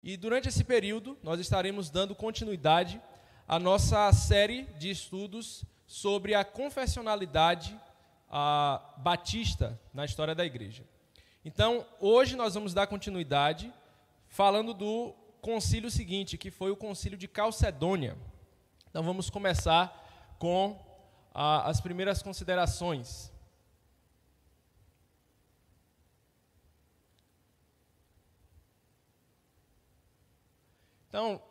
E durante esse período, nós estaremos dando continuidade à nossa série de estudos sobre a confessionalidade batista na história da igreja. Então, hoje nós vamos dar continuidade falando do concílio seguinte, que foi o concílio de Calcedônia. Então, vamos começar com as primeiras considerações. Então,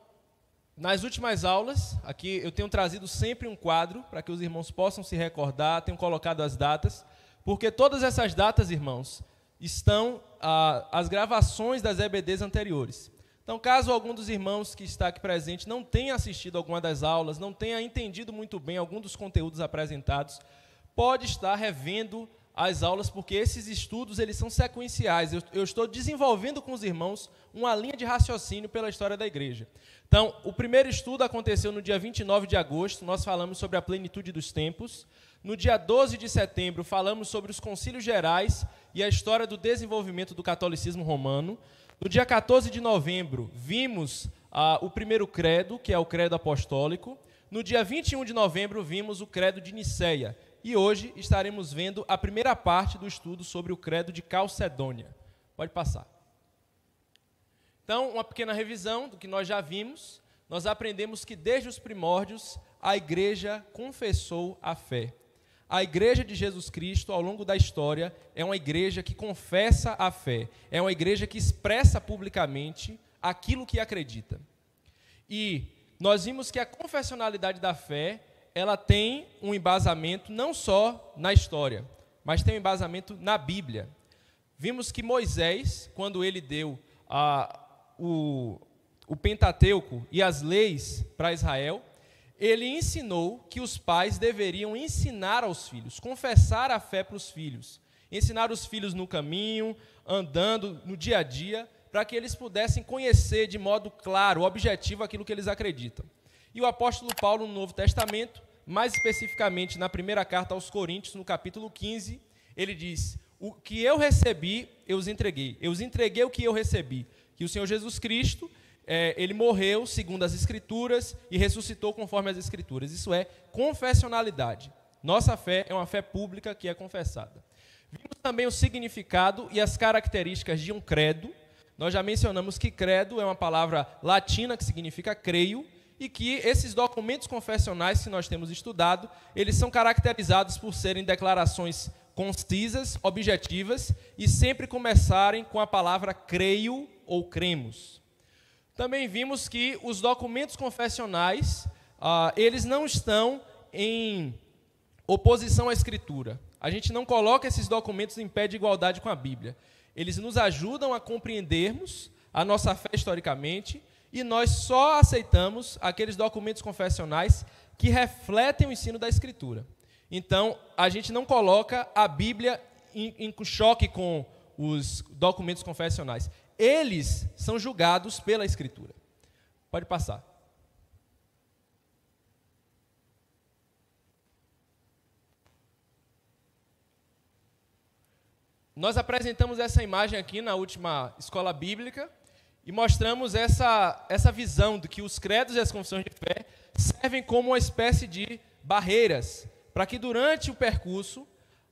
nas últimas aulas, aqui eu tenho trazido sempre um quadro para que os irmãos possam se recordar, tenho colocado as datas, porque todas essas datas, irmãos, estão as gravações das EBDs anteriores. Então, caso algum dos irmãos que está aqui presente não tenha assistido alguma das aulas, não tenha entendido muito bem algum dos conteúdos apresentados, pode estar revendo as aulas, porque esses estudos eles são sequenciais. Eu estou desenvolvendo com os irmãos uma linha de raciocínio pela história da igreja. Então, o primeiro estudo aconteceu no dia 29 de agosto, nós falamos sobre a plenitude dos tempos. No dia 12 de setembro, falamos sobre os concílios gerais e a história do desenvolvimento do catolicismo romano. No dia 14 de novembro, vimos o primeiro credo, que é o credo apostólico. No dia 21 de novembro, vimos o credo de Nicéia. E hoje estaremos vendo a primeira parte do estudo sobre o credo de Calcedônia. Pode passar. Então, uma pequena revisão do que nós já vimos. Nós aprendemos que desde os primórdios a igreja confessou a fé. A igreja de Jesus Cristo, ao longo da história, é uma igreja que confessa a fé. É uma igreja que expressa publicamente aquilo que acredita. E nós vimos que a confessionalidade da fé ela tem um embasamento não só na história, mas tem um embasamento na Bíblia. Vimos que Moisés, quando ele deu o Pentateuco e as leis para Israel, ele ensinou que os pais deveriam ensinar aos filhos, confessar a fé para os filhos, ensinar os filhos no caminho, andando no dia a dia, para que eles pudessem conhecer de modo claro, objetivo, aquilo que eles acreditam. E o apóstolo Paulo, no Novo Testamento, mais especificamente na primeira carta aos Coríntios, no capítulo 15, ele diz: o que eu recebi, eu os entreguei. Eu os entreguei o que eu recebi. Que o Senhor Jesus Cristo, ele morreu segundo as Escrituras e ressuscitou conforme as Escrituras. Isso é confessionalidade. Nossa fé é uma fé pública que é confessada. Vimos também o significado e as características de um credo. Nós já mencionamos que credo é uma palavra latina que significa creio, e que esses documentos confessionais que nós temos estudado, eles são caracterizados por serem declarações concisas, objetivas, e sempre começarem com a palavra creio ou cremos. Também vimos que os documentos confessionais, eles não estão em oposição à Escritura. A gente não coloca esses documentos em pé de igualdade com a Bíblia. Eles nos ajudam a compreendermos a nossa fé historicamente, e nós só aceitamos aqueles documentos confessionais que refletem o ensino da Escritura. Então, a gente não coloca a Bíblia em choque com os documentos confessionais. Eles são julgados pela Escritura. Pode passar. Nós apresentamos essa imagem aqui na última escola bíblica, e mostramos essa visão de que os credos e as confissões de fé servem como uma espécie de barreiras, para que durante o percurso,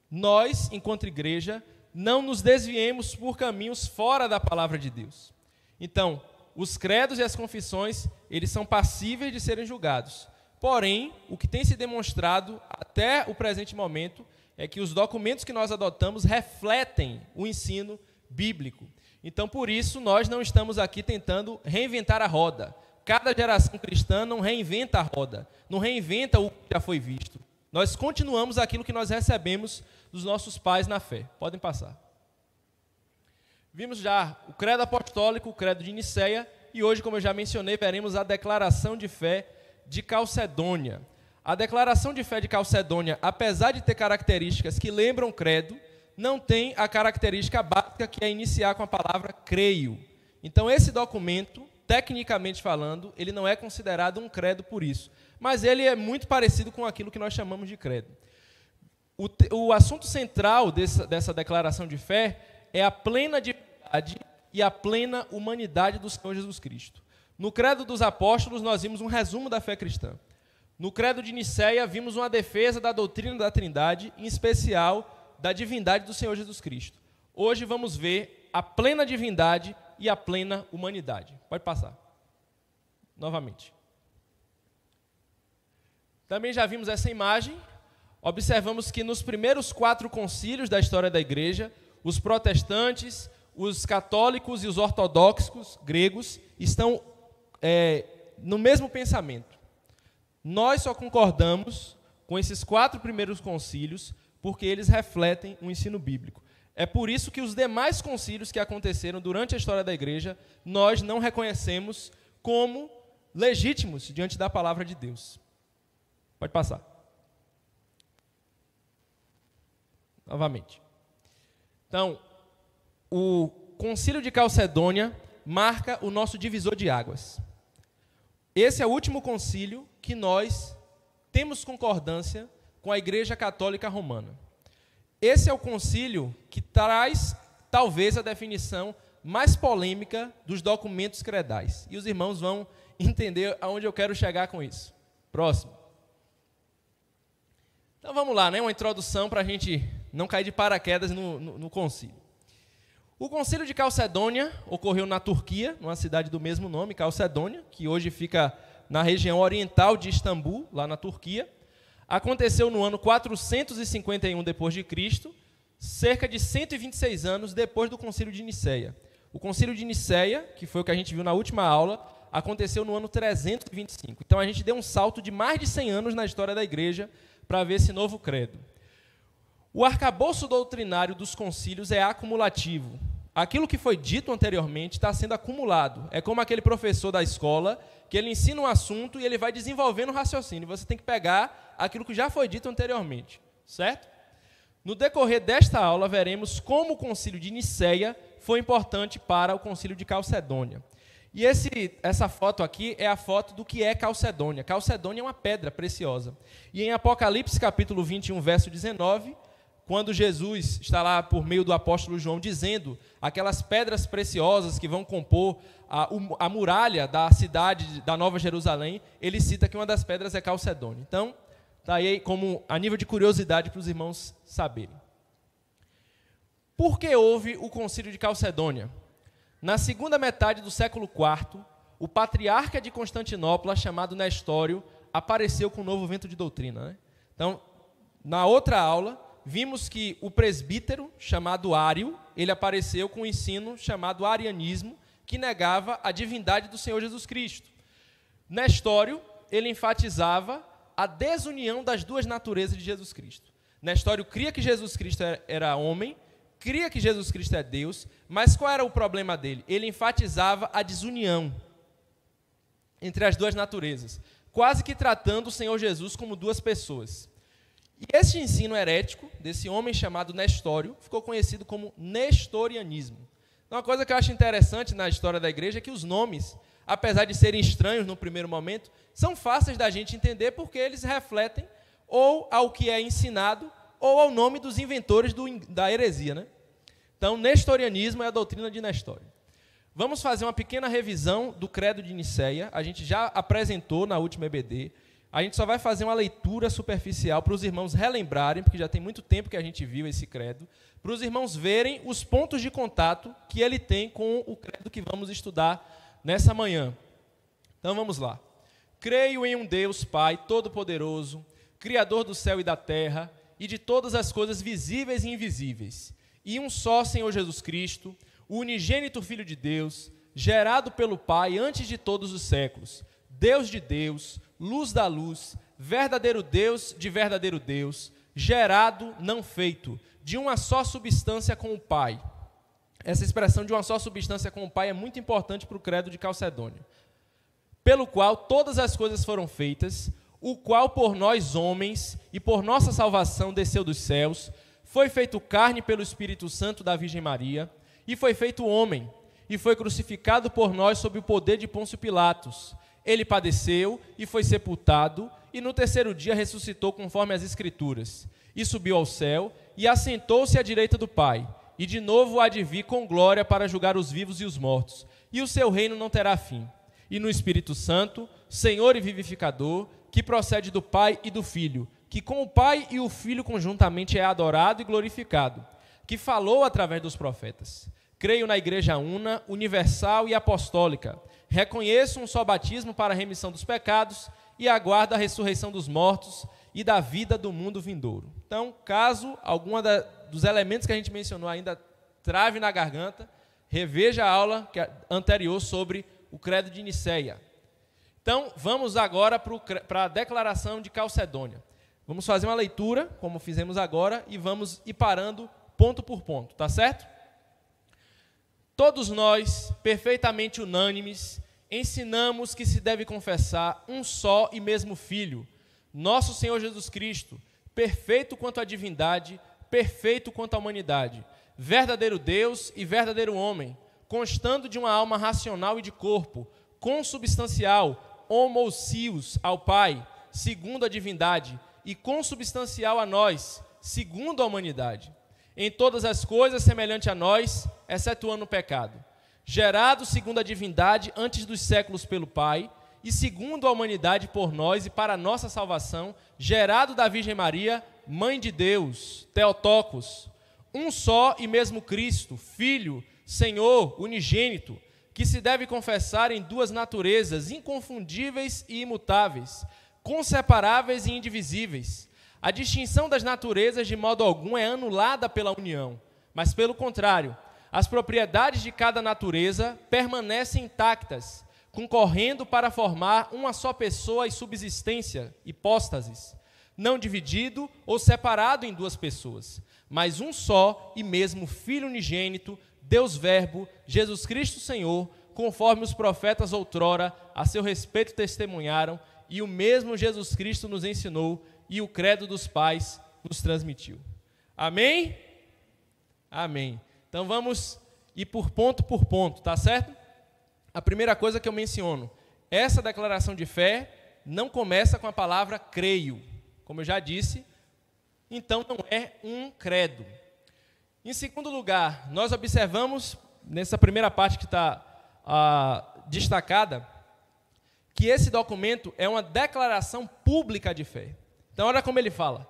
nós, enquanto igreja, não nos desviemos por caminhos fora da palavra de Deus. Então, os credos e as confissões, eles são passíveis de serem julgados. Porém, o que tem se demonstrado até o presente momento é que os documentos que nós adotamos refletem o ensino bíblico. Então, por isso, nós não estamos aqui tentando reinventar a roda. Cada geração cristã não reinventa a roda, não reinventa o que já foi visto. Nós continuamos aquilo que nós recebemos dos nossos pais na fé. Podem passar. Vimos já o credo apostólico, o credo de Nicéia, e hoje, como eu já mencionei, veremos a declaração de fé de Calcedônia. A declaração de fé de Calcedônia, apesar de ter características que lembram credo, não tem a característica básica que é iniciar com a palavra creio. Então, esse documento, tecnicamente falando, ele não é considerado um credo por isso. Mas ele é muito parecido com aquilo que nós chamamos de credo. O assunto central dessa declaração de fé é a plena divindade e a plena humanidade do Senhor Jesus Cristo. No Credo dos Apóstolos, nós vimos um resumo da fé cristã. No Credo de Nicéia, vimos uma defesa da doutrina da Trindade, em especial da divindade do Senhor Jesus Cristo. Hoje vamos ver a plena divindade e a plena humanidade. Pode passar. Novamente. Também já vimos essa imagem. Observamos que nos primeiros 4 concílios da história da igreja, os protestantes, os católicos e os ortodoxos gregos estão no mesmo pensamento. Nós só concordamos com esses 4 primeiros concílios porque eles refletem o ensino bíblico. É por isso que os demais concílios que aconteceram durante a história da igreja, nós não reconhecemos como legítimos diante da palavra de Deus. Pode passar. Novamente. Então, o Concílio de Calcedônia marca o nosso divisor de águas. Esse é o último concílio que nós temos concordância com a Igreja Católica Romana. Esse é o concílio que traz, talvez, a definição mais polêmica dos documentos credais. E os irmãos vão entender aonde eu quero chegar com isso. Próximo. Então vamos lá, né? Uma introdução para a gente não cair de paraquedas no concílio. O concílio de Calcedônia ocorreu na Turquia, numa cidade do mesmo nome, Calcedônia, que hoje fica na região oriental de Istambul, lá na Turquia. Aconteceu no ano 451 d.C., cerca de 126 anos depois do concílio de Nicéia. O concílio de Nicéia, que foi o que a gente viu na última aula, aconteceu no ano 325. Então a gente deu um salto de mais de 100 anos na história da igreja para ver esse novo credo. O arcabouço doutrinário dos concílios é acumulativo. Aquilo que foi dito anteriormente está sendo acumulado. É como aquele professor da escola, que ele ensina um assunto e ele vai desenvolvendo o raciocínio. Você tem que pegar aquilo que já foi dito anteriormente, certo? No decorrer desta aula, veremos como o concílio de Nicéia foi importante para o concílio de Calcedônia. E essa foto aqui é a foto do que é Calcedônia. Calcedônia é uma pedra preciosa. E em Apocalipse, capítulo 21, verso 19... quando Jesus está lá por meio do apóstolo João dizendo aquelas pedras preciosas que vão compor a muralha da cidade da Nova Jerusalém, ele cita que uma das pedras é Calcedônia. Então, está aí como a nível de curiosidade para os irmãos saberem. Por que houve o concílio de Calcedônia? Na segunda metade do século IV, o patriarca de Constantinopla, chamado Nestório, apareceu com um novo vento de doutrina, né? Então, na outra aula, vimos que o presbítero, chamado Ário, ele apareceu com um ensino chamado arianismo, que negava a divindade do Senhor Jesus Cristo. Nestório, ele enfatizava a desunião das duas naturezas de Jesus Cristo. Nestório cria que Jesus Cristo era homem, cria que Jesus Cristo é Deus, mas qual era o problema dele? Ele enfatizava a desunião entre as duas naturezas, quase que tratando o Senhor Jesus como duas pessoas. E esse ensino herético, desse homem chamado Nestório, ficou conhecido como nestorianismo. Uma coisa que eu acho interessante na história da igreja é que os nomes, apesar de serem estranhos no primeiro momento, são fáceis da gente entender porque eles refletem ou ao que é ensinado ou ao nome dos inventores da heresia, né? Então, nestorianismo é a doutrina de Nestório. Vamos fazer uma pequena revisão do Credo de Nicéia. A gente já apresentou na última EBD. A gente só vai fazer uma leitura superficial para os irmãos relembrarem, porque já tem muito tempo que a gente viu esse credo, para os irmãos verem os pontos de contato que ele tem com o credo que vamos estudar nessa manhã. Então vamos lá. Creio em um Deus Pai Todo-Poderoso, Criador do céu e da terra, e de todas as coisas visíveis e invisíveis, e um só Senhor Jesus Cristo, o unigênito Filho de Deus, gerado pelo Pai antes de todos os séculos, Deus de Deus, luz da luz, verdadeiro Deus de verdadeiro Deus, gerado, não feito, de uma só substância com o Pai. Essa expressão de uma só substância com o Pai é muito importante para o credo de Calcedônia. Pelo qual todas as coisas foram feitas, o qual por nós homens e por nossa salvação desceu dos céus, foi feito carne pelo Espírito Santo da Virgem Maria, e foi feito homem, e foi crucificado por nós sob o poder de Pôncio Pilatos. Ele padeceu e foi sepultado, e no terceiro dia ressuscitou conforme as Escrituras, e subiu ao céu, e assentou-se à direita do Pai, e de novo há de vir com glória para julgar os vivos e os mortos, e o seu reino não terá fim. E no Espírito Santo, Senhor e vivificador, que procede do Pai e do Filho, que com o Pai e o Filho conjuntamente é adorado e glorificado, que falou através dos profetas. Creio na Igreja una, universal e apostólica. Reconheço um só batismo para a remissão dos pecados e aguardo a ressurreição dos mortos e da vida do mundo vindouro. Então, caso algum dos elementos que a gente mencionou ainda trave na garganta, reveja a aula anterior sobre o credo de Nicéia. Então, vamos agora para a declaração de Calcedônia. Vamos fazer uma leitura, como fizemos agora, e vamos ir parando ponto por ponto, tá certo? Todos nós, perfeitamente unânimes, ensinamos que se deve confessar um só e mesmo Filho, nosso Senhor Jesus Cristo, perfeito quanto à divindade, perfeito quanto à humanidade, verdadeiro Deus e verdadeiro homem, constando de uma alma racional e de corpo, consubstancial, homousios ao Pai, segundo a divindade, e consubstancial a nós, segundo a humanidade. Em todas as coisas semelhante a nós, excetuando o pecado. Gerado segundo a divindade antes dos séculos pelo Pai, e segundo a humanidade por nós e para a nossa salvação, gerado da Virgem Maria, Mãe de Deus, Theotokos, um só e mesmo Cristo, Filho, Senhor, unigênito, que se deve confessar em duas naturezas inconfundíveis e imutáveis, conseparáveis e indivisíveis. A distinção das naturezas de modo algum é anulada pela união, mas pelo contrário, as propriedades de cada natureza permanecem intactas, concorrendo para formar uma só pessoa e subsistência, hipóstasis, não dividido ou separado em duas pessoas, mas um só e mesmo Filho unigênito, Deus Verbo, Jesus Cristo Senhor, conforme os profetas outrora a seu respeito testemunharam, e o mesmo Jesus Cristo nos ensinou, e o credo dos pais nos transmitiu. Amém? Amém. Então vamos ir por ponto, tá certo? A primeira coisa que eu menciono, essa declaração de fé não começa com a palavra creio. Como eu já disse, então não é um credo. Em segundo lugar, nós observamos, nessa primeira parte que está destacada, que esse documento é uma declaração pública de fé. Então, olha como ele fala.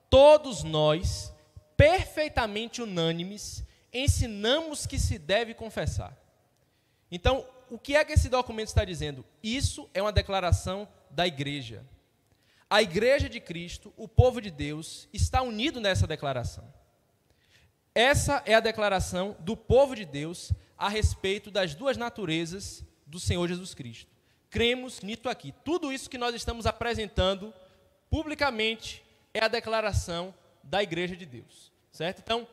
Todos nós, perfeitamente unânimes, ensinamos que se deve confessar. Então, o que é que esse documento está dizendo? Isso é uma declaração da igreja. A igreja de Cristo, o povo de Deus, está unido nessa declaração. Essa é a declaração do povo de Deus a respeito das duas naturezas do Senhor Jesus Cristo. Cremos nisso aqui. Tudo isso que nós estamos apresentando publicamente é a declaração da igreja de Deus, certo? Então,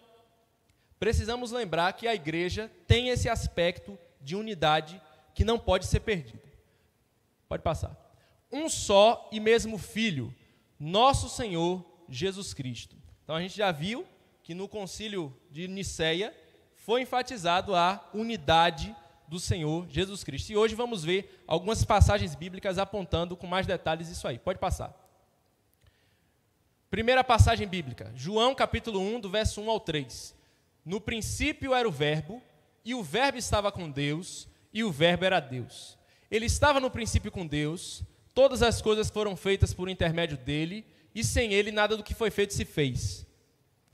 precisamos lembrar que a igreja tem esse aspecto de unidade que não pode ser perdido. Pode passar. Um só e mesmo Filho, nosso Senhor Jesus Cristo. Então, a gente já viu que no concílio de Nicéia foi enfatizado a unidade do Senhor Jesus Cristo. E hoje vamos ver algumas passagens bíblicas apontando com mais detalhes isso aí. Pode passar. Primeira passagem bíblica, João capítulo 1, do verso 1 ao 3. No princípio era o Verbo, e o Verbo estava com Deus, e o Verbo era Deus. Ele estava no princípio com Deus, todas as coisas foram feitas por intermédio dele, e sem ele nada do que foi feito se fez.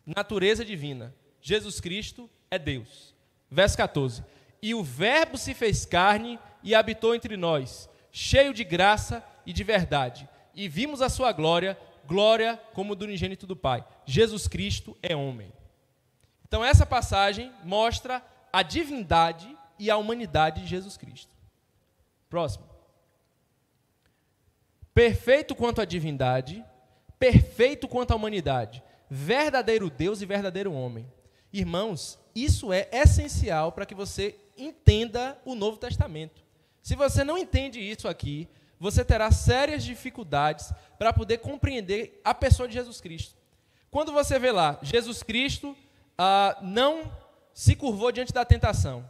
Natureza divina, Jesus Cristo é Deus. Verso 14. E o Verbo se fez carne e habitou entre nós, cheio de graça e de verdade. E vimos a sua glória, glória como do unigênito do Pai. Jesus Cristo é homem. Então essa passagem mostra a divindade e a humanidade de Jesus Cristo. Próximo. Perfeito quanto à divindade, perfeito quanto à humanidade, verdadeiro Deus e verdadeiro homem. Irmãos, isso é essencial para que você entenda o Novo Testamento. Se você não entende isso aqui, você terá sérias dificuldades para poder compreender a pessoa de Jesus Cristo. Quando você vê lá, Jesus Cristo não se curvou diante da tentação.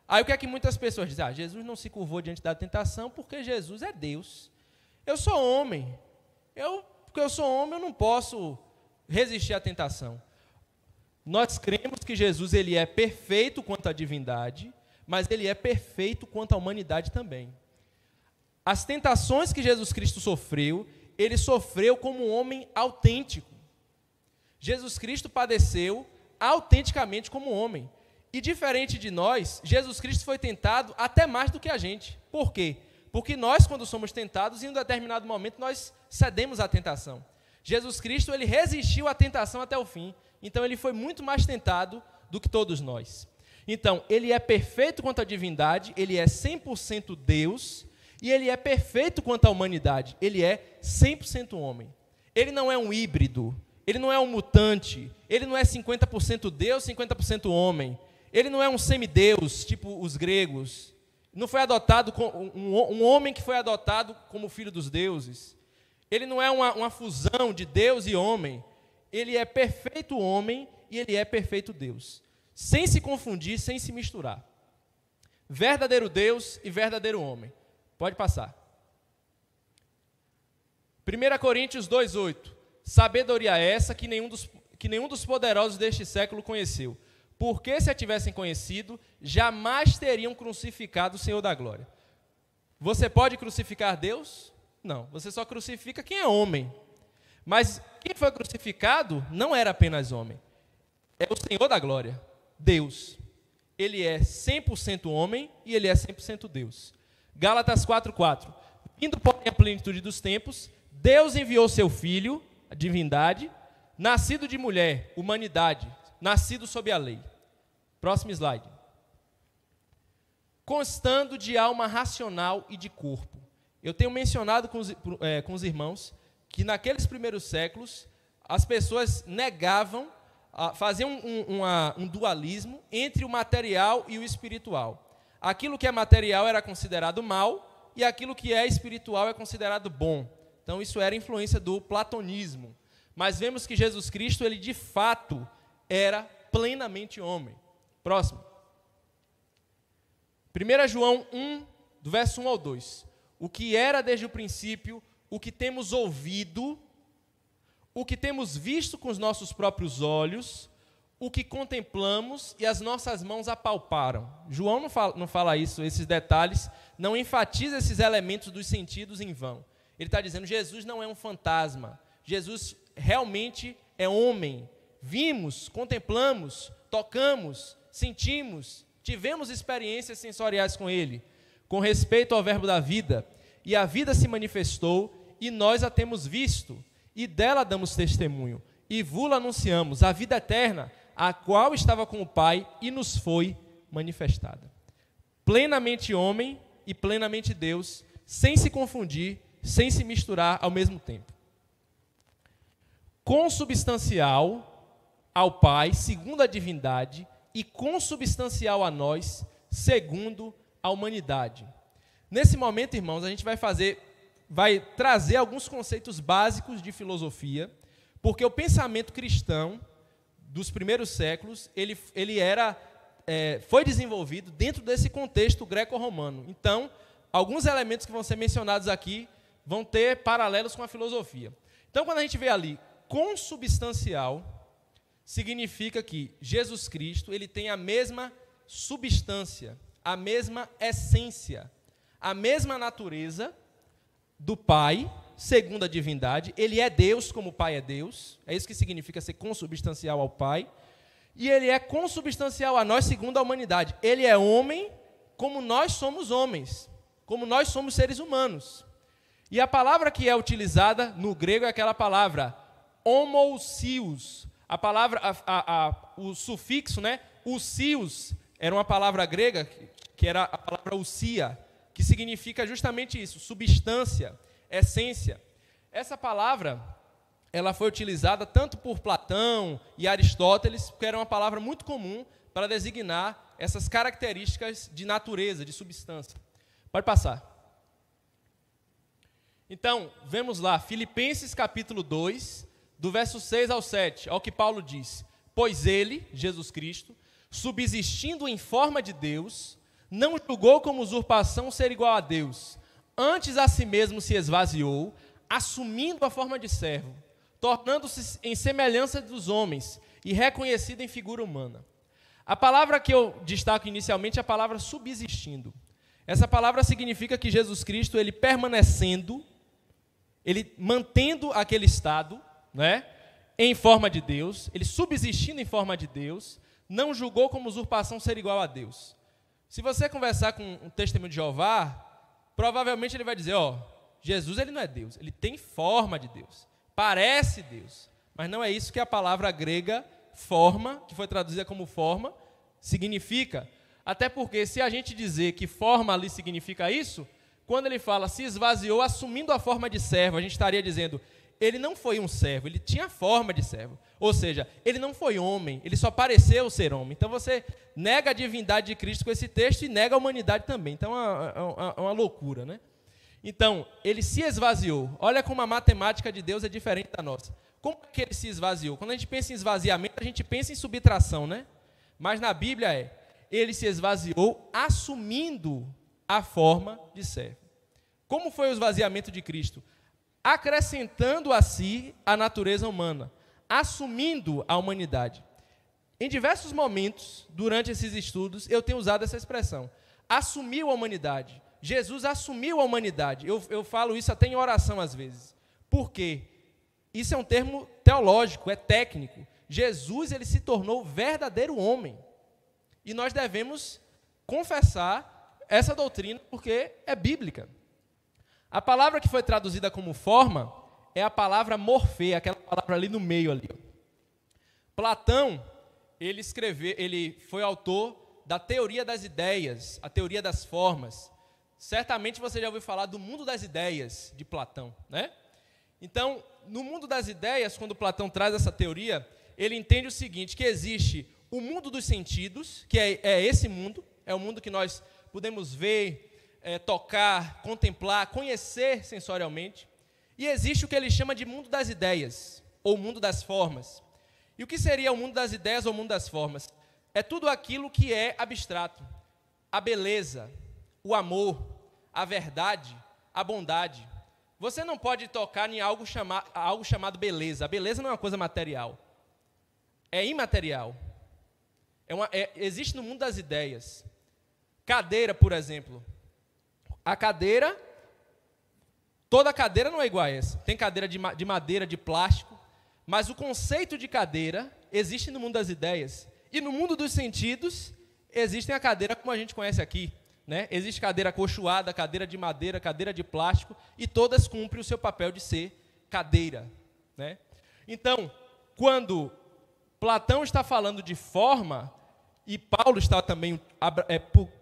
Aí o que é que muitas pessoas dizem? Jesus não se curvou diante da tentação porque Jesus é Deus. Eu sou homem. Porque eu sou homem, eu não posso resistir à tentação. Nós cremos que Jesus ele é perfeito quanto à divindade, mas ele é perfeito quanto à humanidade também. As tentações que Jesus Cristo sofreu, ele sofreu como um homem autêntico. Jesus Cristo padeceu autenticamente como homem. E diferente de nós, Jesus Cristo foi tentado até mais do que a gente. Por quê? Porque nós, quando somos tentados, em um determinado momento, nós cedemos à tentação. Jesus Cristo, ele resistiu à tentação até o fim. Então, ele foi muito mais tentado do que todos nós. Então, ele é perfeito quanto à divindade, ele é 100% Deus, e ele é perfeito quanto à humanidade, ele é 100% homem. Ele não é um híbrido, ele não é um mutante, ele não é 50% Deus, 50% homem. Ele não é um semideus, tipo os gregos. Não foi adotado, um homem que foi adotado como filho dos deuses. Ele não é uma fusão de Deus e homem. Ele é perfeito homem e ele é perfeito Deus. Sem se confundir, sem se misturar. Verdadeiro Deus e verdadeiro homem. Pode passar. 1 Coríntios 2,8. Sabedoria essa que nenhum dos poderosos deste século conheceu. Porque se a tivessem conhecido, jamais teriam crucificado o Senhor da glória. Você pode crucificar Deus? Não, você só crucifica quem é homem. Mas quem foi crucificado não era apenas homem. É o Senhor da glória, Deus. Ele é 100% homem e ele é 100% Deus. Gálatas 4,4. Vindo, porém, a plenitude dos tempos, Deus enviou seu Filho, a divindade, nascido de mulher, humanidade, nascido sob a lei. Próximo slide. Constando de alma racional e de corpo. Eu tenho mencionado com os irmãos que naqueles primeiros séculos as pessoas negavam, faziam um dualismo entre o material e o espiritual. Aquilo que é material era considerado mal e aquilo que é espiritual é considerado bom. Então isso era influência do platonismo. Mas vemos que Jesus Cristo, ele de fato era plenamente homem. Próximo. 1 João 1, do verso 1 ao 2. O que era desde o princípio, o que temos ouvido, o que temos visto com os nossos próprios olhos, o que contemplamos e as nossas mãos apalparam. João não fala isso, esses detalhes, não enfatiza esses elementos dos sentidos em vão. Ele está dizendo, Jesus não é um fantasma. Jesus realmente é homem. Vimos, contemplamos, tocamos, sentimos, tivemos experiências sensoriais com ele, com respeito ao verbo da vida, e a vida se manifestou, e nós a temos visto, e dela damos testemunho, e vula anunciamos a vida eterna, a qual estava com o Pai, e nos foi manifestada. Plenamente homem e plenamente Deus, sem se confundir, sem se misturar ao mesmo tempo. Consubstancial ao Pai, segundo a divindade, e consubstancial a nós, segundo a humanidade. Nesse momento, irmãos, a gente vai trazer alguns conceitos básicos de filosofia, porque o pensamento cristão dos primeiros séculos, ele foi desenvolvido dentro desse contexto greco-romano. Então, alguns elementos que vão ser mencionados aqui vão ter paralelos com a filosofia. Então, quando a gente vê ali consubstancial, significa que Jesus Cristo, ele tem a mesma substância, a mesma essência, a mesma natureza do Pai, segundo a divindade. Ele é Deus como o Pai é Deus, é isso que significa ser consubstancial ao Pai, e ele é consubstancial a nós segundo a humanidade. Ele é homem como nós somos homens, como nós somos seres humanos. E a palavra que é utilizada no grego é aquela palavra homousios. A palavra, o sufixo, né, ousios, era uma palavra grega, que era a palavra ousia, que significa justamente isso, substância, essência. Essa palavra, ela foi utilizada tanto por Platão e Aristóteles, porque era uma palavra muito comum para designar essas características de natureza, de substância. Pode passar. Então, vemos lá, Filipenses capítulo 2, do verso 6 ao 7, ao que Paulo diz: pois ele, Jesus Cristo, subsistindo em forma de Deus, não julgou como usurpação ser igual a Deus, antes a si mesmo se esvaziou, assumindo a forma de servo, tornando-se em semelhança dos homens, e reconhecido em figura humana. A palavra que eu destaco inicialmente é a palavra subsistindo. Essa palavra significa que Jesus Cristo, ele permanecendo, ele mantendo aquele estado, né, em forma de Deus, ele subsistindo em forma de Deus, não julgou como usurpação ser igual a Deus. Se você conversar com um testemunho de Jeová, provavelmente ele vai dizer, Jesus ele não é Deus, ele tem forma de Deus, parece Deus, mas não é isso que a palavra grega forma, que foi traduzida como forma, significa. Até porque se a gente dizer que forma ali significa isso, quando ele fala se esvaziou assumindo a forma de servo, a gente estaria dizendo, ele não foi um servo, ele tinha forma de servo. Ou seja, ele não foi homem, ele só pareceu ser homem. Então você nega a divindade de Cristo com esse texto e nega a humanidade também. Então é uma loucura, né? Então, ele se esvaziou. Olha como a matemática de Deus é diferente da nossa. Como que ele se esvaziou? Quando a gente pensa em esvaziamento, a gente pensa em subtração, né? Mas na Bíblia ele se esvaziou assumindo a forma de servo. Como foi o esvaziamento de Cristo? Acrescentando a si a natureza humana, assumindo a humanidade. Em diversos momentos, durante esses estudos, eu tenho usado essa expressão. Assumiu a humanidade. Jesus assumiu a humanidade. Eu falo isso até em oração às vezes. Por quê? Isso é um termo teológico, é técnico. Jesus ele se tornou verdadeiro homem. E nós devemos confessar essa doutrina porque é bíblica. A palavra que foi traduzida como forma é a palavra morfê, aquela palavra ali no meio ali. Platão, ele foi autor da teoria das ideias, a teoria das formas. Certamente você já ouviu falar do mundo das ideias de Platão, né? Então, no mundo das ideias, quando Platão traz essa teoria, ele entende o seguinte, que existe o mundo dos sentidos, que é esse mundo, é o mundo que nós podemos ver, tocar, contemplar, conhecer sensorialmente, e existe o que ele chama de mundo das ideias, ou mundo das formas. E o que seria o mundo das ideias ou o mundo das formas? É tudo aquilo que é abstrato, a beleza, o amor, a verdade, a bondade. Você não pode tocar em algo chamado beleza. A beleza não é uma coisa material. É imaterial. Existe no mundo das ideias. Cadeira, por exemplo. A cadeira, toda cadeira não é igual a essa. Tem cadeira de madeira, de plástico. Mas o conceito de cadeira existe no mundo das ideias. E no mundo dos sentidos, existem a cadeira como a gente conhece aqui. Né? Existe cadeira acolchoada, cadeira de madeira, cadeira de plástico, e todas cumprem o seu papel de ser cadeira. Né? Então, quando Platão está falando de forma, e Paulo está também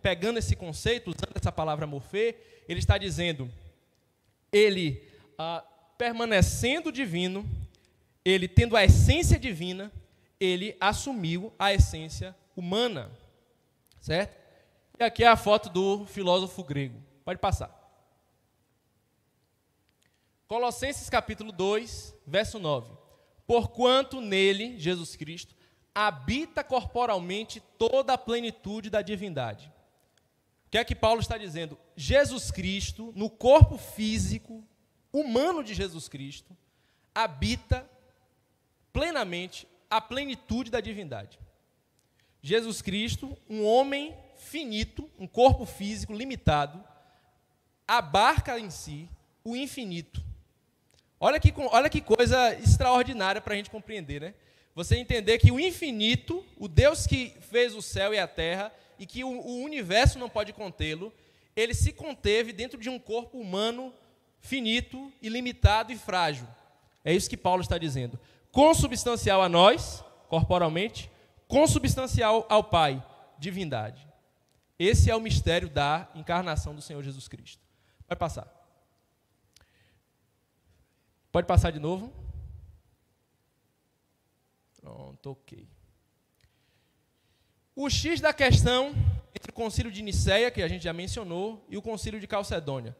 pegando esse conceito, usando essa palavra morfê, ele está dizendo, ele permanecendo divino, ele tendo a essência divina, ele assumiu a essência humana. Certo? E aqui é a foto do filósofo grego. Pode passar. Colossenses capítulo 2, verso 9. Porquanto nele, Jesus Cristo, habita corporalmente toda a plenitude da divindade. O que é que Paulo está dizendo? Jesus Cristo, no corpo físico, humano de Jesus Cristo, habita plenamente a plenitude da divindade. Jesus Cristo, um homem finito, um corpo físico limitado, abarca em si o infinito. Olha que coisa extraordinária para a gente compreender, né? Você entender que o infinito, o Deus que fez o céu e a terra, e que o universo não pode contê-lo, ele se conteve dentro de um corpo humano finito, ilimitado e frágil. É isso que Paulo está dizendo. Consubstancial a nós, corporalmente, consubstancial ao Pai, divindade. Esse é o mistério da encarnação do Senhor Jesus Cristo. Vai passar. Pode passar de novo? Pronto, ok. O X da questão entre o concílio de Nicéia, que a gente já mencionou, e o concílio de Calcedônia.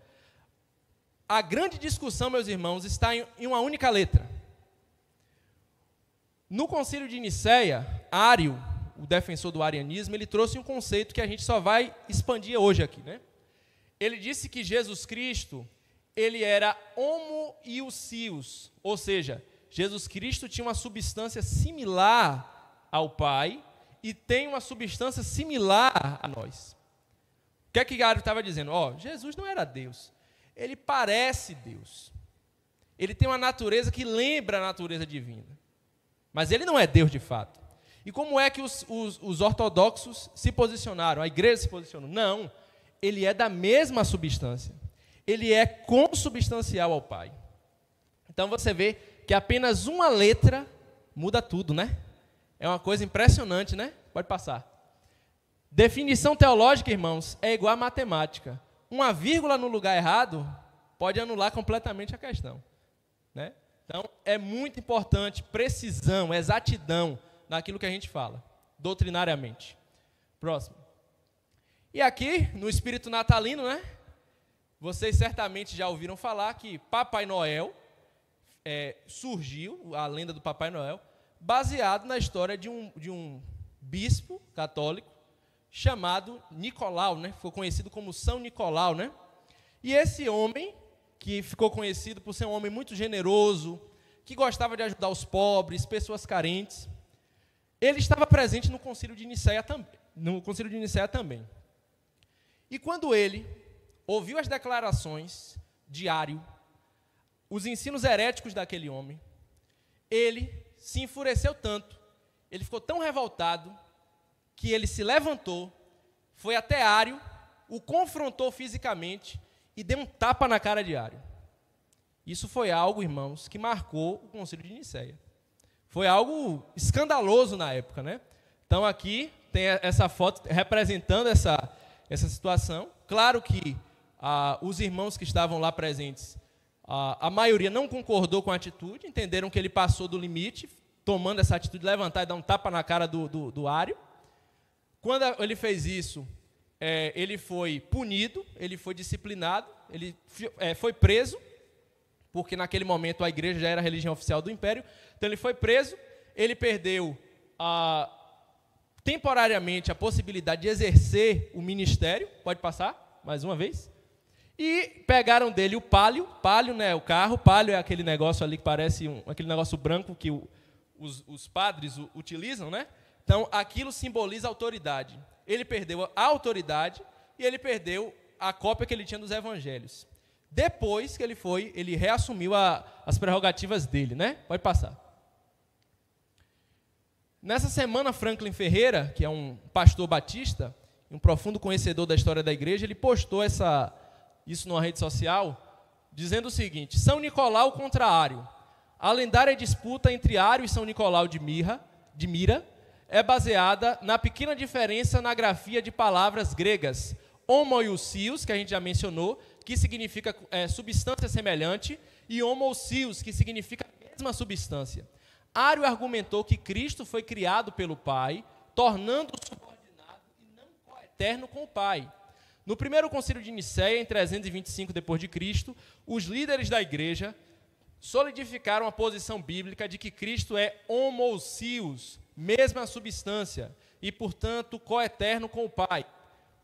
A grande discussão, meus irmãos, está em uma única letra. No concílio de Nicéia, Ário, o defensor do arianismo, ele trouxe um conceito que a gente só vai expandir hoje aqui, né? Ele disse que Jesus Cristo, ele era homoiousios, ou seja, Jesus Cristo tinha uma substância similar ao Pai e tem uma substância similar a nós. O que é que Ário estava dizendo? Jesus não era Deus. Ele parece Deus. Ele tem uma natureza que lembra a natureza divina. Mas ele não é Deus de fato. E como é que os ortodoxos se posicionaram? A igreja se posicionou? Não. Ele é da mesma substância. Ele é consubstancial ao Pai. Então você vê que apenas uma letra muda tudo, né? É uma coisa impressionante, né? Pode passar. Definição teológica, irmãos, é igual a matemática. Uma vírgula no lugar errado pode anular completamente a questão, né? Então, é muito importante precisão, exatidão naquilo que a gente fala, doutrinariamente. Próximo. E aqui, no espírito natalino, né? Vocês certamente já ouviram falar que Papai Noel surgiu, a lenda do Papai Noel, baseado na história de um bispo católico chamado Nicolau, né? Ficou conhecido como São Nicolau, né? E esse homem, que ficou conhecido por ser um homem muito generoso, que gostava de ajudar os pobres, pessoas carentes, ele estava presente no Concílio de Nicéia também. E quando ele ouviu as declarações de Ário, os ensinos heréticos daquele homem, ele se enfureceu tanto, ele ficou tão revoltado, que ele se levantou, foi até Ário, o confrontou fisicamente e deu um tapa na cara de Ário. Isso foi algo, irmãos, que marcou o Concílio de Nicéia. Foi algo escandaloso na época, né? Então aqui tem essa foto representando essa situação. Claro que os irmãos que estavam lá presentes, a maioria não concordou com a atitude, entenderam que ele passou do limite, tomando essa atitude de levantar e dar um tapa na cara do Ário. Quando ele fez isso, ele foi punido, ele foi disciplinado, ele foi preso, porque naquele momento a igreja já era a religião oficial do império. Então ele foi preso, ele perdeu temporariamente a possibilidade de exercer o ministério. Pode passar, mais uma vez. E pegaram dele o pálio, né, o carro, pálio é aquele negócio ali que parece aquele negócio branco que os padres utilizam, né? Então, aquilo simboliza autoridade. Ele perdeu a autoridade e ele perdeu a cópia que ele tinha dos evangelhos. Depois que ele reassumiu as prerrogativas dele, né? Pode passar. Nessa semana, Franklin Ferreira, que é um pastor batista, um profundo conhecedor da história da igreja, ele postou isso numa rede social, dizendo o seguinte: São Nicolau contra Ário. A lendária disputa entre Ário e São Nicolau de Mira é baseada na pequena diferença na grafia de palavras gregas homoiousios, que a gente já mencionou, que significa substância semelhante, e homousios, que significa a mesma substância. Ário argumentou que Cristo foi criado pelo Pai, tornando-o subordinado e não coeterno com o Pai. No primeiro concílio de Nicéia, em 325 d.C., os líderes da igreja solidificaram a posição bíblica de que Cristo é homousios, mesma substância, e, portanto, coeterno com o Pai.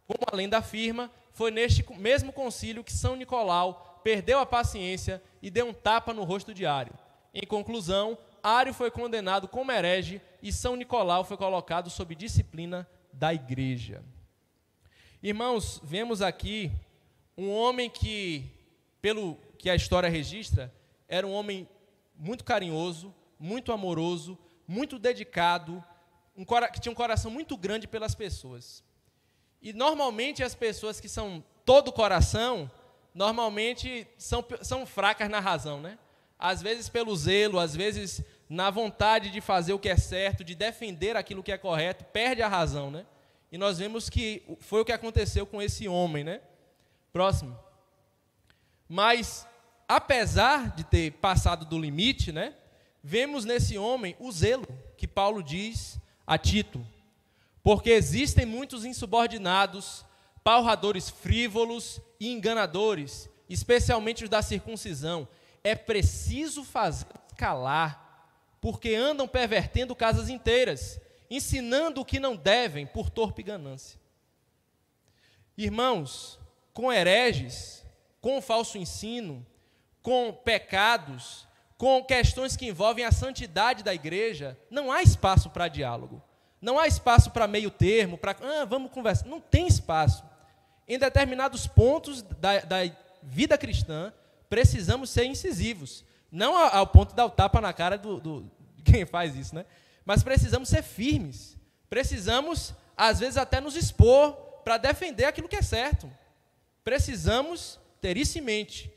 Como a lenda afirma, foi neste mesmo concílio que São Nicolau perdeu a paciência e deu um tapa no rosto de Ário. Em conclusão, Ário foi condenado como herege e São Nicolau foi colocado sob disciplina da igreja. Irmãos, vemos aqui um homem que, pelo que a história registra, era um homem muito carinhoso, muito amoroso, muito dedicado, que tinha um coração muito grande pelas pessoas. E normalmente as pessoas que são todo coração, normalmente são fracas na razão, né? Às vezes pelo zelo, às vezes na vontade de fazer o que é certo, de defender aquilo que é correto, perde a razão, né? E nós vemos que foi o que aconteceu com esse homem, né? Próximo. Mas, apesar de ter passado do limite, né? Vemos nesse homem o zelo que Paulo diz a Tito. Porque existem muitos insubordinados, palradores frívolos e enganadores, especialmente os da circuncisão. É preciso fazer calar, porque andam pervertendo casas inteiras, ensinando o que não devem por torpe ganância. Irmãos, com hereges, com falso ensino, com pecados, com questões que envolvem a santidade da igreja, não há espaço para diálogo. Não há espaço para meio termo, para vamos conversar. Não tem espaço. Em determinados pontos da vida cristã, precisamos ser incisivos. Não ao ponto de dar o tapa na cara de quem faz isso, né? Mas precisamos ser firmes. Precisamos, às vezes, até nos expor para defender aquilo que é certo. Precisamos ter isso em mente.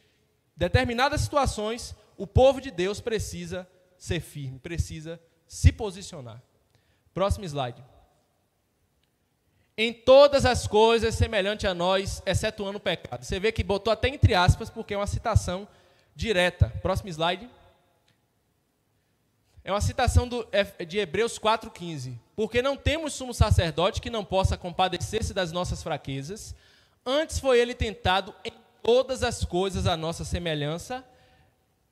Determinadas situações, o povo de Deus precisa ser firme, precisa se posicionar. Próximo slide. Em todas as coisas semelhante a nós, excetuando o pecado. Você vê que botou até entre aspas, porque é uma citação direta. Próximo slide. É uma citação de Hebreus 4,15. Porque não temos sumo sacerdote que não possa compadecer-se das nossas fraquezas, antes foi ele tentado em todas as coisas à nossa semelhança,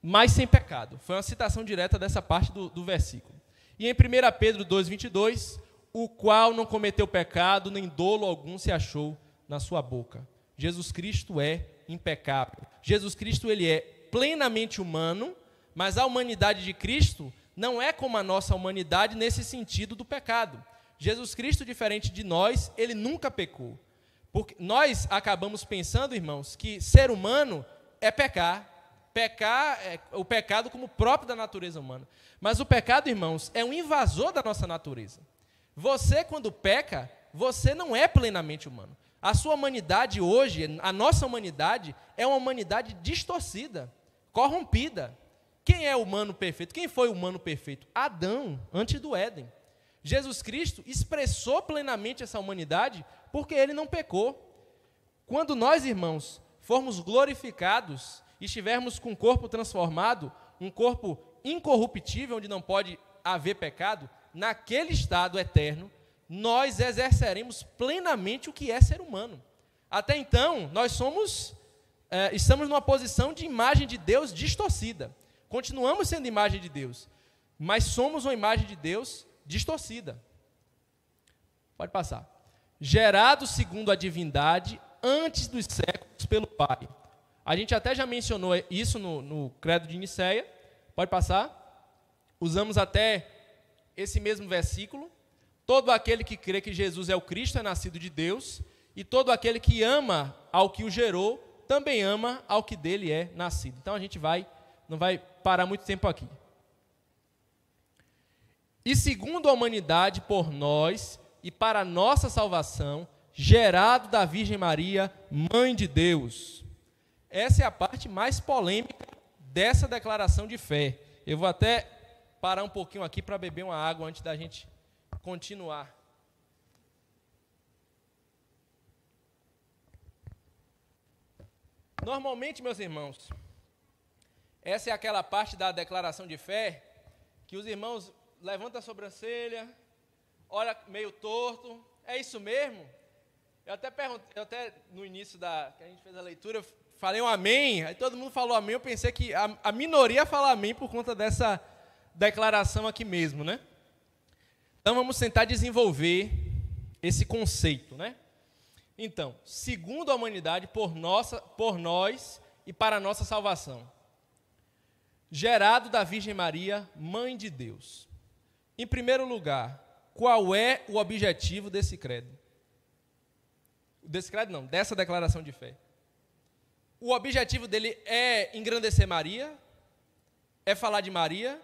mas sem pecado. Foi uma citação direta dessa parte do versículo. E em 1 Pedro 2,22, o qual não cometeu pecado, nem dolo algum se achou na sua boca. Jesus Cristo é impecável. Jesus Cristo, ele é plenamente humano, mas a humanidade de Cristo não é como a nossa humanidade nesse sentido do pecado. Jesus Cristo, diferente de nós, ele nunca pecou. Porque nós acabamos pensando, irmãos, que ser humano é pecar. Pecar é o pecado como próprio da natureza humana. Mas o pecado, irmãos, é um invasor da nossa natureza. Você, quando peca, você não é plenamente humano. A sua humanidade hoje, a nossa humanidade, é uma humanidade distorcida, corrompida. Quem é o humano perfeito? Quem foi o humano perfeito? Adão, antes do Éden. Jesus Cristo expressou plenamente essa humanidade porque ele não pecou. Quando nós, irmãos, formos glorificados e estivermos com um corpo transformado, um corpo incorruptível, onde não pode haver pecado, naquele estado eterno, nós exerceremos plenamente o que é ser humano. Até então, nós estamos numa posição de imagem de Deus distorcida. Continuamos sendo imagem de Deus, mas somos uma imagem de Deus distorcida. Pode passar. Gerado segundo a divindade, antes dos séculos pelo Pai. A gente até já mencionou isso no Credo de Nicéia. Pode passar. Usamos até esse mesmo versículo. Todo aquele que crê que Jesus é o Cristo é nascido de Deus, e todo aquele que ama ao que o gerou, também ama ao que dele é nascido. Então a gente não vai parar muito tempo aqui. E segundo a humanidade, por nós e para a nossa salvação, gerado da Virgem Maria, Mãe de Deus. Essa é a parte mais polêmica dessa declaração de fé. Eu vou até parar um pouquinho aqui para beber uma água antes da gente continuar. Normalmente, meus irmãos, essa é aquela parte da declaração de fé que os irmãos levantam a sobrancelha, olha meio torto. É isso mesmo? Eu até no início que a gente fez a leitura, eu falei um amém, aí todo mundo falou amém, eu pensei que a minoria fala amém por conta dessa declaração aqui mesmo, né? Então vamos tentar desenvolver esse conceito, né? Então, segundo a humanidade, por nós e para a nossa salvação. Gerado da Virgem Maria, Mãe de Deus. Em primeiro lugar, qual é o objetivo desse credo? Desse credo não, dessa declaração de fé. O objetivo dele é engrandecer Maria, é falar de Maria.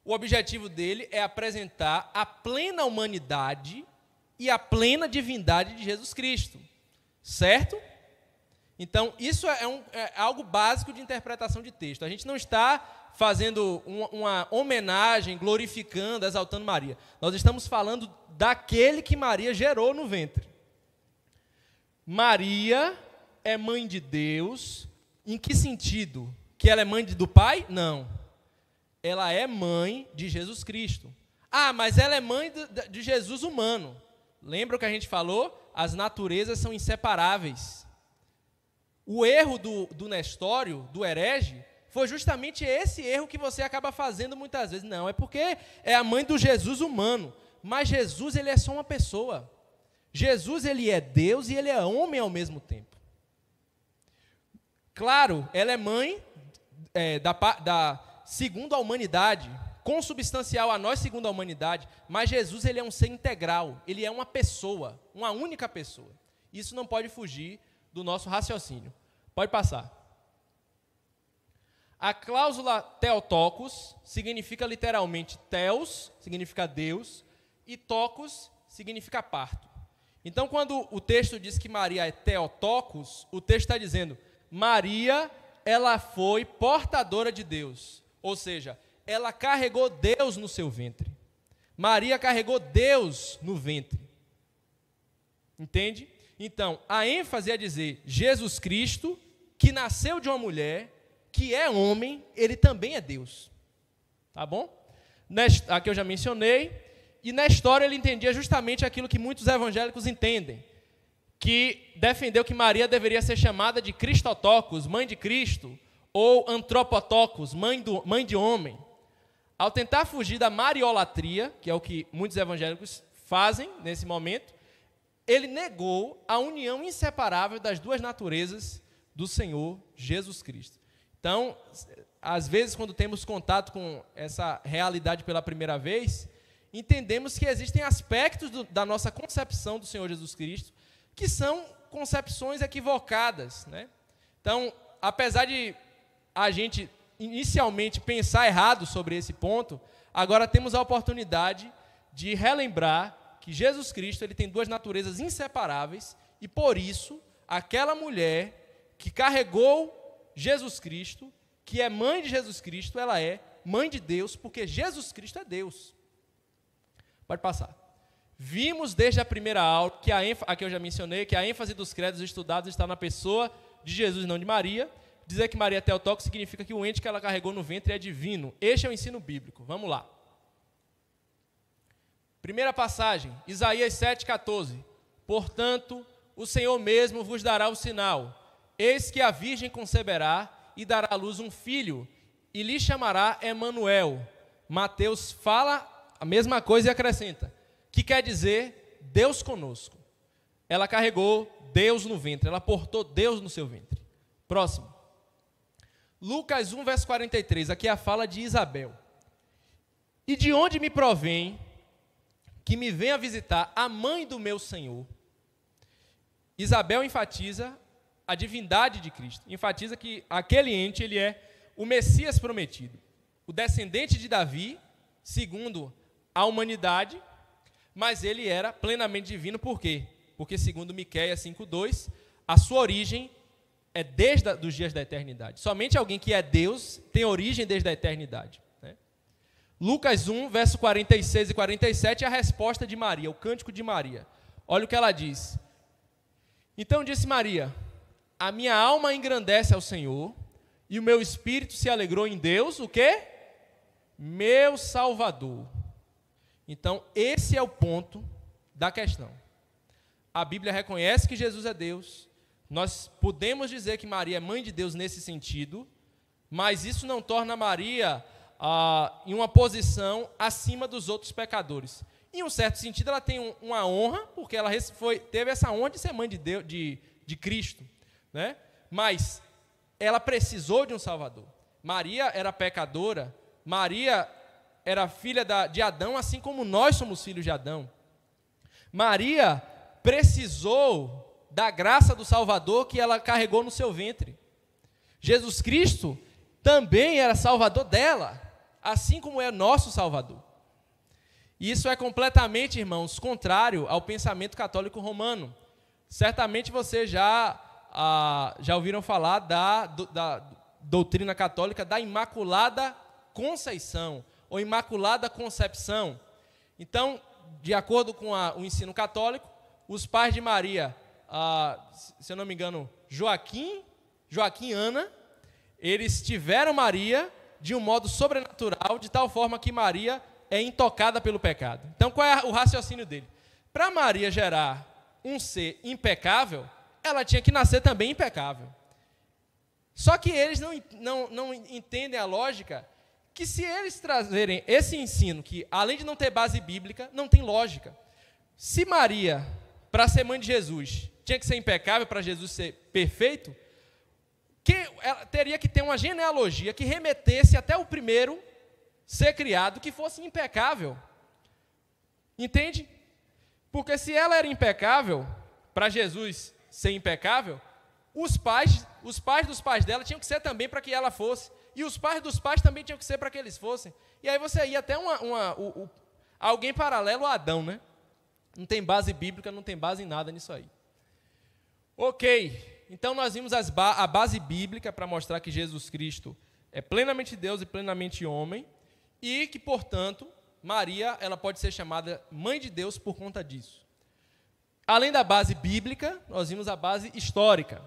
O objetivo dele é apresentar a plena humanidade e a plena divindade de Jesus Cristo. Certo? Então, isso é algo básico de interpretação de texto. A gente não está fazendo uma homenagem, glorificando, exaltando Maria. Nós estamos falando daquele que Maria gerou no ventre. Maria é mãe de Deus. Em que sentido? Que ela é mãe do Pai? Não. Ela é mãe de Jesus Cristo. Ah, mas ela é mãe de Jesus humano. Lembra o que a gente falou? As naturezas são inseparáveis. O erro do Nestório, do herege, foi justamente esse erro que você acaba fazendo muitas vezes. Não, é porque é a mãe do Jesus humano. Mas Jesus, ele é só uma pessoa. Jesus, ele é Deus e ele é homem ao mesmo tempo. Claro, ela é mãe segundo a humanidade, consubstancial a nós segundo a humanidade, mas Jesus ele é um ser integral, ele é uma pessoa, uma única pessoa. Isso não pode fugir do nosso raciocínio. Pode passar. A cláusula Theotokos significa literalmente Theos, significa Deus, e Tokos significa parto. Então, quando o texto diz que Maria é Theotokos, o texto está dizendo, Maria, ela foi portadora de Deus, ou seja, ela carregou Deus no seu ventre. Maria carregou Deus no ventre. Entende? Então, a ênfase é dizer, Jesus Cristo, que nasceu de uma mulher, que é homem, ele também é Deus. Tá bom? Aqui eu já mencionei. E na história ele entendia justamente aquilo que muitos evangélicos entendem, que defendeu que Maria deveria ser chamada de Cristotokos, mãe de Cristo, ou Antropotokos, mãe de homem. Ao tentar fugir da mariolatria, que é o que muitos evangélicos fazem nesse momento, ele negou a união inseparável das duas naturezas do Senhor Jesus Cristo. Então, às vezes, quando temos contato com essa realidade pela primeira vez, entendemos que existem aspectos da nossa concepção do Senhor Jesus Cristo que são concepções equivocadas, né? Então, apesar de a gente inicialmente pensar errado sobre esse ponto, agora temos a oportunidade de relembrar que Jesus Cristo ele tem duas naturezas inseparáveis e, por isso, aquela mulher que carregou Jesus Cristo, que é mãe de Jesus Cristo, ela é mãe de Deus, porque Jesus Cristo é Deus. Pode passar. Vimos desde a primeira aula, aqui eu já mencionei, que a ênfase dos credos estudados está na pessoa de Jesus e não de Maria. Dizer que Maria é Theotokos significa que o ente que ela carregou no ventre é divino. Este é o ensino bíblico. Vamos lá. Primeira passagem, Isaías 7,14. Portanto, o Senhor mesmo vos dará o sinal. Eis que a virgem conceberá e dará à luz um filho, e lhe chamará Emanuel. Mateus fala a mesma coisa e acrescenta, que quer dizer Deus conosco. Ela carregou Deus no ventre, ela portou Deus no seu ventre. Próximo. Lucas 1, verso 43, aqui é a fala de Isabel. E de onde me provém que me venha visitar a mãe do meu Senhor? Isabel enfatiza a divindade de Cristo, enfatiza que aquele ente ele é o Messias prometido, o descendente de Davi, segundo a humanidade, mas ele era plenamente divino, por quê? Porque segundo Miqueias 5:2, a sua origem é desde os dias da eternidade. Somente alguém que é Deus tem origem desde a eternidade, né? Lucas 1, verso 46 e 47 é a resposta de Maria, o cântico de Maria. Olha o que ela diz. Então disse Maria, a minha alma engrandece ao Senhor, e o meu espírito se alegrou em Deus, o quê? Meu Salvador. Então, esse é o ponto da questão. A Bíblia reconhece que Jesus é Deus, nós podemos dizer que Maria é mãe de Deus nesse sentido, mas isso não torna Maria em uma posição acima dos outros pecadores. Em um certo sentido, ela tem uma honra, porque ela teve essa honra de ser mãe de Deus, de Cristo, né? Mas ela precisou de um Salvador. Maria era pecadora, Maria era filha de Adão, assim como nós somos filhos de Adão. Maria precisou da graça do Salvador que ela carregou no seu ventre. Jesus Cristo também era Salvador dela, assim como é nosso Salvador. E isso é completamente, irmãos, contrário ao pensamento católico romano. Certamente vocês já ouviram falar da doutrina católica da Imaculada Conceição, ou Imaculada Concepção. Então, de acordo com o ensino católico, os pais de Maria, se eu não me engano, Joaquim e Ana, eles tiveram Maria de um modo sobrenatural, de tal forma que Maria é intocada pelo pecado. Então, qual é o raciocínio dele? Para Maria gerar um ser impecável, ela tinha que nascer também impecável. Só que eles não entendem a lógica que se eles trazerem esse ensino, que além de não ter base bíblica, não tem lógica. Se Maria, para ser mãe de Jesus, tinha que ser impecável para Jesus ser perfeito, ela teria que ter uma genealogia que remetesse até o primeiro ser criado, que fosse impecável. Entende? Porque se ela era impecável, para Jesus ser impecável, os pais dos pais dela tinham que ser também para que ela fosse. E os pais dos pais também tinham que ser para que eles fossem. E aí você ia até alguém paralelo a Adão, né? Não tem base bíblica, não tem base em nada nisso aí. Ok, então nós vimos a base bíblica para mostrar que Jesus Cristo é plenamente Deus e plenamente homem, e que, portanto, Maria ela pode ser chamada mãe de Deus por conta disso. Além da base bíblica, nós vimos a base histórica.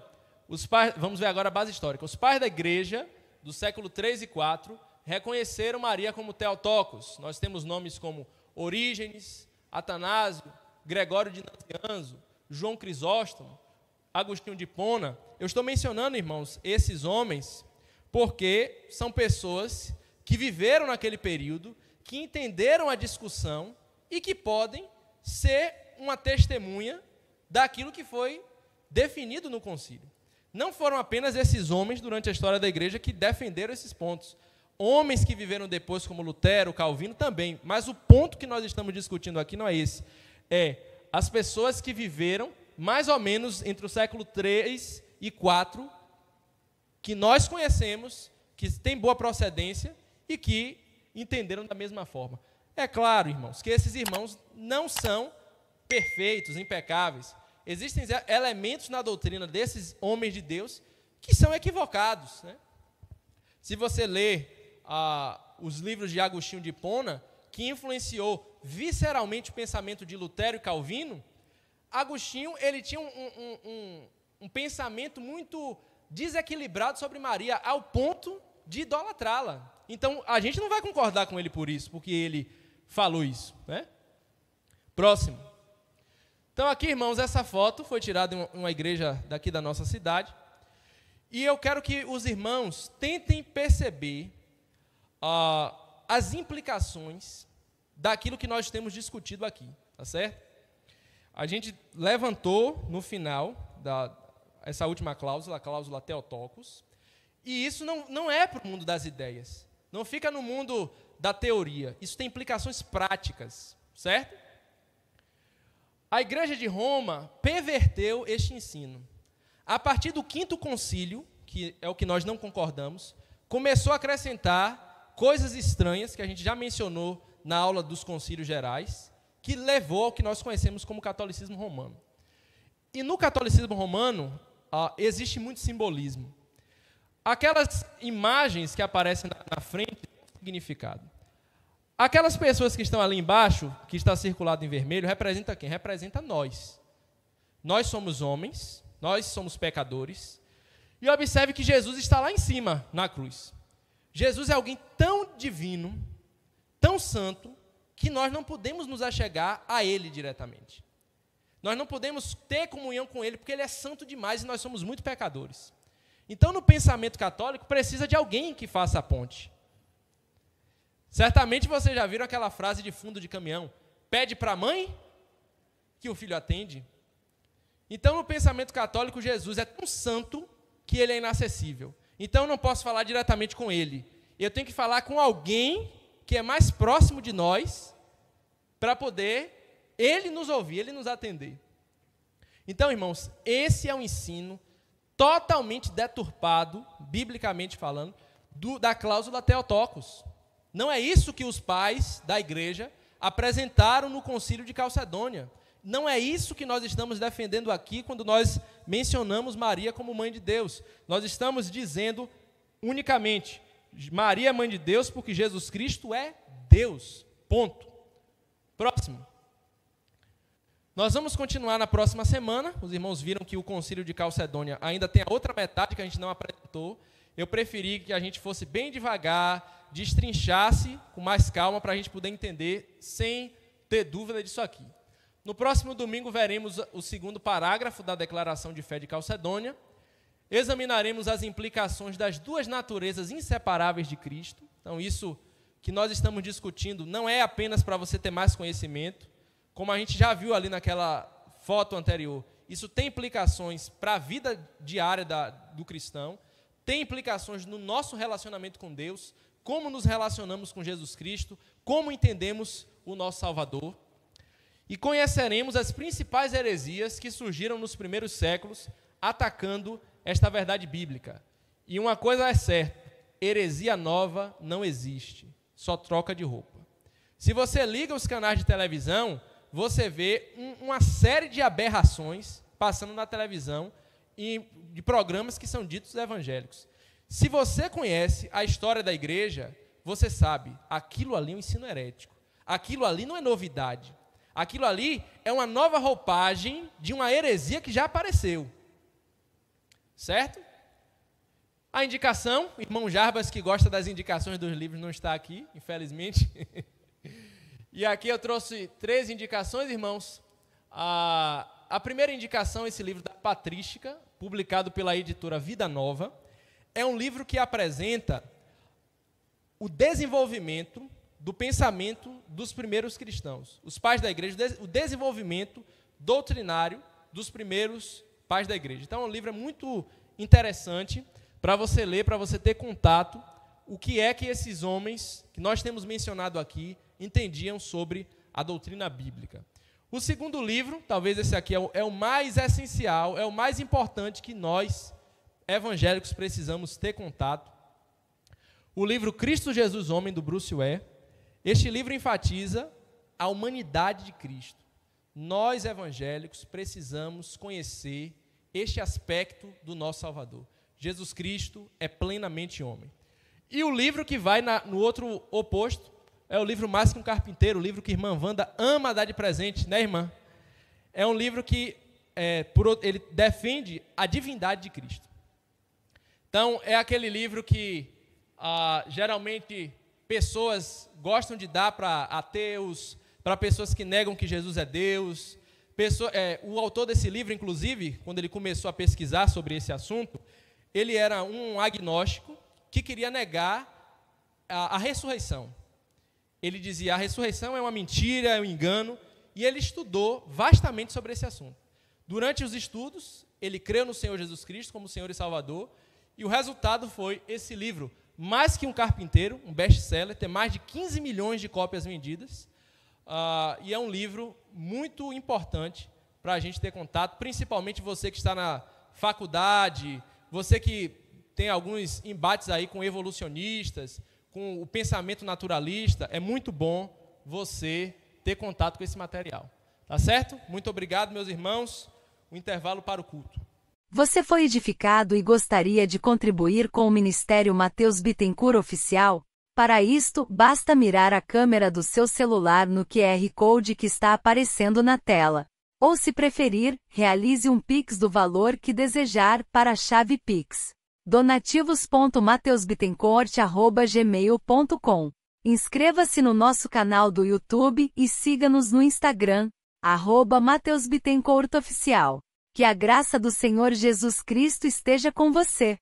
Vamos ver agora a base histórica. Os pais da igreja, do século 3 e 4, reconheceram Maria como Theotokos. Nós temos nomes como Orígenes, Atanásio, Gregório de Nazianzo, João Crisóstomo, Agostinho de Hipona. Eu estou mencionando, irmãos, esses homens porque são pessoas que viveram naquele período, que entenderam a discussão e que podem ser uma testemunha daquilo que foi definido no concílio. Não foram apenas esses homens durante a história da igreja que defenderam esses pontos. Homens que viveram depois, como Lutero, Calvino, também. Mas o ponto que nós estamos discutindo aqui não é esse. É as pessoas que viveram mais ou menos entre o século 3 e 4, que nós conhecemos, que têm boa procedência e que entenderam da mesma forma. É claro, irmãos, que esses irmãos não são perfeitos, impecáveis. Existem elementos na doutrina desses homens de Deus que são equivocados, né? Se você ler os livros de Agostinho de Hipona, que influenciou visceralmente o pensamento de Lutero e Calvino, Agostinho ele tinha um pensamento muito desequilibrado sobre Maria, ao ponto de idolatrá-la. Então, a gente não vai concordar com ele por isso, porque ele falou isso, né? Próximo. Então, aqui, irmãos, essa foto foi tirada em uma igreja daqui da nossa cidade. E eu quero que os irmãos tentem perceber as implicações daquilo que nós temos discutido aqui, tá certo? A gente levantou no final essa última cláusula, a cláusula Theotokos, e isso não é para o mundo das ideias, não fica no mundo da teoria, isso tem implicações práticas, certo? A igreja de Roma perverteu este ensino. A partir do quinto concílio, que é o que nós não concordamos, começou a acrescentar coisas estranhas, que a gente já mencionou na aula dos concílios gerais, que levou ao que nós conhecemos como catolicismo romano. E no catolicismo romano, existe muito simbolismo. Aquelas imagens que aparecem na frente têm um significado. Aquelas pessoas que estão ali embaixo, que está circulado em vermelho, representa quem? Representa nós. Nós somos homens, nós somos pecadores. E observe que Jesus está lá em cima, na cruz. Jesus é alguém tão divino, tão santo, que nós não podemos nos achegar a Ele diretamente. Nós não podemos ter comunhão com Ele, porque Ele é santo demais e nós somos muito pecadores. Então, no pensamento católico, precisa de alguém que faça a ponte. Certamente vocês já viram aquela frase de fundo de caminhão: pede para a mãe que o filho atende. Então, no pensamento católico, Jesus é tão santo que ele é inacessível. Então, eu não posso falar diretamente com ele. Eu tenho que falar com alguém que é mais próximo de nós para poder ele nos ouvir, ele nos atender. Então, irmãos, esse é um ensino totalmente deturpado, biblicamente falando, da cláusula Theotokos. Não é isso que os pais da igreja apresentaram no concílio de Calcedônia. Não é isso que nós estamos defendendo aqui quando nós mencionamos Maria como mãe de Deus. Nós estamos dizendo unicamente, Maria é mãe de Deus porque Jesus Cristo é Deus. Ponto. Próximo. Nós vamos continuar na próxima semana. Os irmãos viram que o concílio de Calcedônia ainda tem a outra metade que a gente não apresentou. Eu preferi que a gente fosse bem devagar, destrinchasse com mais calma para a gente poder entender sem ter dúvida disso aqui. No próximo domingo veremos o segundo parágrafo da declaração de fé de Calcedônia. Examinaremos as implicações das duas naturezas inseparáveis de Cristo. Então, isso que nós estamos discutindo não é apenas para você ter mais conhecimento, como a gente já viu ali naquela foto anterior. Isso tem implicações para a vida diária do cristão, tem implicações no nosso relacionamento com Deus, como nos relacionamos com Jesus Cristo, como entendemos o nosso Salvador. E conheceremos as principais heresias que surgiram nos primeiros séculos, atacando esta verdade bíblica. E uma coisa é certa, heresia nova não existe, só troca de roupa. Se você liga os canais de televisão, você vê uma série de aberrações passando na televisão e de programas que são ditos evangélicos. Se você conhece a história da igreja, você sabe, aquilo ali é um ensino herético. Aquilo ali não é novidade. Aquilo ali é uma nova roupagem de uma heresia que já apareceu. Certo? A indicação, o irmão Jarbas, que gosta das indicações dos livros, não está aqui, infelizmente. E aqui eu trouxe 3 indicações, irmãos. A primeira indicação é esse livro da Patrística, publicado pela editora Vida Nova. É um livro que apresenta o desenvolvimento do pensamento dos primeiros cristãos, os pais da igreja, o desenvolvimento doutrinário dos primeiros pais da igreja. Então, o livro é muito interessante para você ler, para você ter contato, o que é que esses homens, que nós temos mencionado aqui, entendiam sobre a doutrina bíblica. O segundo livro, talvez esse aqui é o mais essencial, é o mais importante que nós, evangélicos, precisamos ter contato. O livro Cristo Jesus Homem, do Bruce Ware. Este livro enfatiza a humanidade de Cristo. Nós, evangélicos, precisamos conhecer este aspecto do nosso Salvador. Jesus Cristo é plenamente homem. E o livro que vai no outro oposto é o livro Mais que um Carpinteiro, o livro que a irmã Wanda ama dar de presente, né, irmã? É um livro que ele defende a divindade de Cristo. Então, é aquele livro que geralmente pessoas gostam de dar para ateus, para pessoas que negam que Jesus é Deus. O autor desse livro, inclusive, quando ele começou a pesquisar sobre esse assunto, ele era um agnóstico que queria negar a ressurreição. Ele dizia, a ressurreição é uma mentira, é um engano, e ele estudou vastamente sobre esse assunto. Durante os estudos, ele creu no Senhor Jesus Cristo como Senhor e Salvador, e o resultado foi esse livro, Mais que um Carpinteiro, um best-seller, tem mais de 15 milhões de cópias vendidas, e é um livro muito importante para a gente ter contato, principalmente você que está na faculdade, você que tem alguns embates aí com evolucionistas, com o pensamento naturalista, é muito bom você ter contato com esse material. Tá certo? Muito obrigado, meus irmãos. O intervalo para o culto. Você foi edificado e gostaria de contribuir com o Ministério Mateus Bittencourt Oficial? Para isto, basta mirar a câmera do seu celular no QR Code que está aparecendo na tela. Ou, se preferir, realize um Pix do valor que desejar para a chave Pix. donativos.mateusbittencourt@gmail.com. Inscreva-se no nosso canal do YouTube e siga-nos no Instagram, @Mateus Bittencourt Oficial. Que a graça do Senhor Jesus Cristo esteja com você.